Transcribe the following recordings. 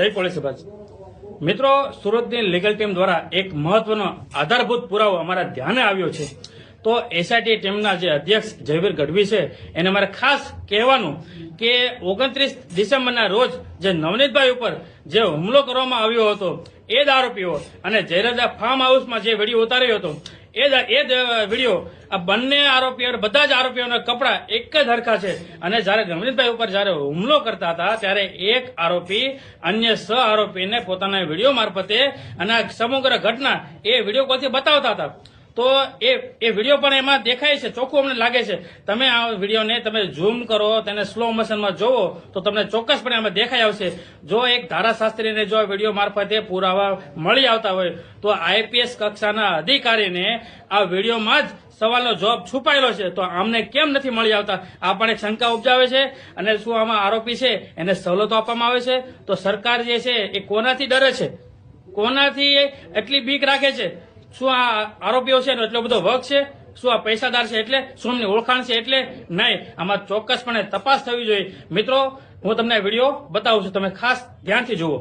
જય પોલીસ સમાજ મિત્રો, સુરતની લીગલ ટીમ દ્વારા એક મહત્વનો આધારભૂત પુરાવો અમારા ધ્યાને આવ્યો છે. તો એસઆઈટી ટીમના જે અધ્યક્ષ જયવીર ગઢવી છે એને મારે ખાસ કહેવાનું કે 29 ડિસેમ્બરના રોજ જે નવનીતભાઈ ઉપર જે હુમલો કરવામાં આવ્યો હતો એ જ આરોપીઓ અને જયરાજા ફાર્મ હાઉસમાં જે વિડીયો ઉતાર્યો હતો એ જ વિડીયો આ બંને આરોપીઓ બધા જ આરોપીઓના કપડા એક જ હરખા છે. અને જ્યારે નવનીતભાઈ ઉપર જ્યારે હુમલો કરતા હતા ત્યારે એક આરોપી અન્ય સહ આરોપીને પોતાના વિડીયો મારફતે અને આ સમગ્ર ઘટના એ વિડીયો કોલથી બતાવતા હતા. તો એ વિડીયો પણ એમાં દેખાય છે, ચોખ્ખું અમને લાગે છે. તમે આ વિડીયોને તમે ઝૂમ કરો, તેને સ્લો મોશનમાં જોવો તો તમને ચોક્કસપણે આમાં દેખાઈ આવશે. જો એક ધારાશાસ્ત્રીને જો વિડીયો મારફતે પુરાવા મળી આવતા હોય તો આઈપીએસ કક્ષાના અધિકારીને આ વિડીયોમાં જ સવાલનો જવાબ છુપાયેલો છે, તો આમને કેમ નથી મળી આવતા? આ પણ એક શંકા ઉપજાવે છે. અને શું આમાં આરોપી છે એને સવલતો આપવામાં આવે છે? તો સરકાર જે છે એ કોનાથી ડરે છે, કોનાથી એટલી બીક રાખે છે? શું આ આરોપીઓ છે એનો એટલો બધો વર્ગ છે? શું આ પૈસાદાર છે એટલે? શું એમની ઓળખાણ છે એટલે? નહીં, આમાં ચોક્કસપણે તપાસ થવી જોઈએ. મિત્રો, હું તમને વિડીયો બતાવું છું, તમે ખાસ ધ્યાનથી જુઓ.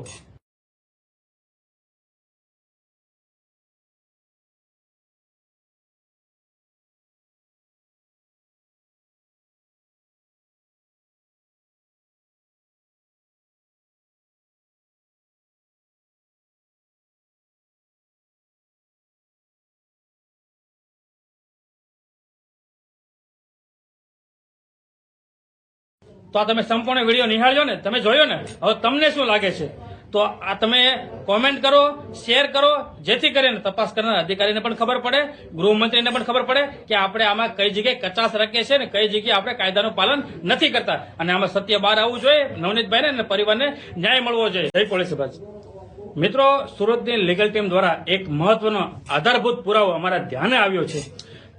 તો આ તમે સંપૂર્ણ વિડીયો નિહાળ્યો ને, તમે જોયો ને, હવે તમને શું લાગે છે? તો આ તમે કોમેન્ટ કરો, શેર કરો, જેથી કરીને તપાસ કરનાર અધિકારીને પણ ખબર પડે, ગૃહમંત્રીને પણ ખબર પડે કે આપણે આમાં કઈ જગ્યાએ કચાશ રાખીએ છીએ ને કઈ જગ્યાએ આપણે કાયદાનું પાલન નથી કરતા. અને આમાં સત્ય બહાર આવવું જોઈએ, નવનીતભાઈને અને પરિવારને ન્યાય મળવો જોઈએ. જય પોલીસ સમાજ મિત્રો, સુરતની લીગલ ટીમ દ્વારા એક મહત્વનો આધારભૂત પુરાવો અમારા ધ્યાને આવ્યો છે.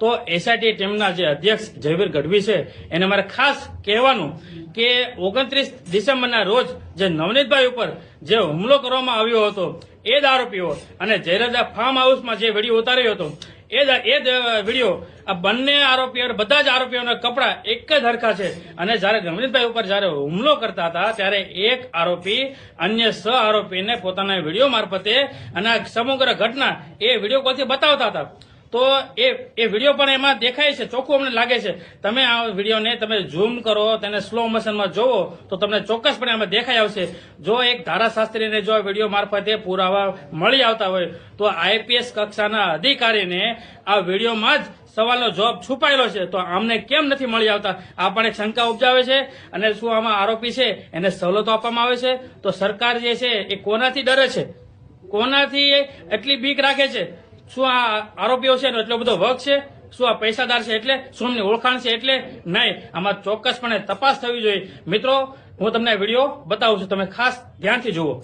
તો એસઆઈટી ટીમના જે અધ્યક્ષ જયવીર ગઢવી છે એને મારે ખાસ કહેવાનું કે 29 ડિસેમ્બરના રોજ જે નવનીતભાઈ ઉપર જે હુમલો કરવામાં આવ્યો હતો એ જ આરોપીઓ અને જયરાજા ફાર્મ હાઉસમાં જે વિડીયો ઉતાર્યો હતો એ જ વિડીયો આ બંને આરોપીઓ બધા જ આરોપીઓના કપડા એક જ હરખા છે. અને જ્યારે નવનીતભાઈ ઉપર જ્યારે હુમલો કરતા હતા ત્યારે એક આરોપી અન્ય સહ આરોપીને પોતાના વિડીયો મારફતે અને આ સમગ્ર ઘટના એ વિડીયો કોલથી બતાવતા હતા. તો એ વિડીયો પણ એમાં દેખાય છે, ચોખ્ખું અમને લાગે છે. તમે આ વિડીયોને તમે ઝૂમ કરો, તેને સ્લો મોશનમાં જોવો તો તમને ચોક્કસપણે આમાં દેખાઈ આવશે. જો એક ધારાશાસ્ત્રીને જો વિડીયો મારફતે પુરાવા મળી આવતા હોય તો આઈપીએસ કક્ષાના અધિકારીને આ વિડીયોમાં જ સવાલનો જવાબ છુપાયેલો છે, તો આમને કેમ નથી મળી આવતા? આ પણ એક શંકા ઉપજાવે છે. અને શું આમાં આરોપી છે એને સવલતો આપવામાં આવે છે? તો સરકાર જે છે એ કોનાથી ડરે છે, કોનાથી એટલી બીક રાખે છે? શું આ આરોપીઓ છે એનો એટલો બધો વર્ગ છે? શું આ પૈસાદાર છે એટલે? શું એમની ઓળખાણ છે એટલે? નહીં, આમાં ચોક્કસપણે તપાસ થવી જોઈએ. મિત્રો, હું તમને વિડીયો બતાવું છું, તમે ખાસ ધ્યાનથી જુઓ.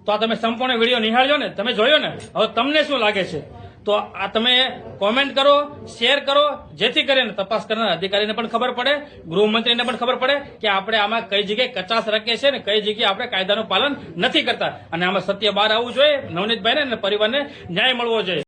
તો આ તમે સંપૂર્ણ વિડીયો નિહાળ્યો ને, તમે જોયો ને, હવે તમને શું લાગે છે? તો આ તમે કોમેન્ટ કરો, શેર કરો, જેથી કરીને તપાસ કરનાર અધિકારીને પણ ખબર પડે, ગૃહમંત્રીને પણ ખબર પડે કે આપણે આમાં કઈ જગ્યાએ કચાશ રાખીએ છીએ ને કઈ જગ્યાએ આપણે કાયદાનું પાલન નથી કરતા. અને આમાં સત્ય બહાર આવવું જોઈએ, નવનીતભાઈને અને પરિવારને ન્યાય મળવો જોઈએ.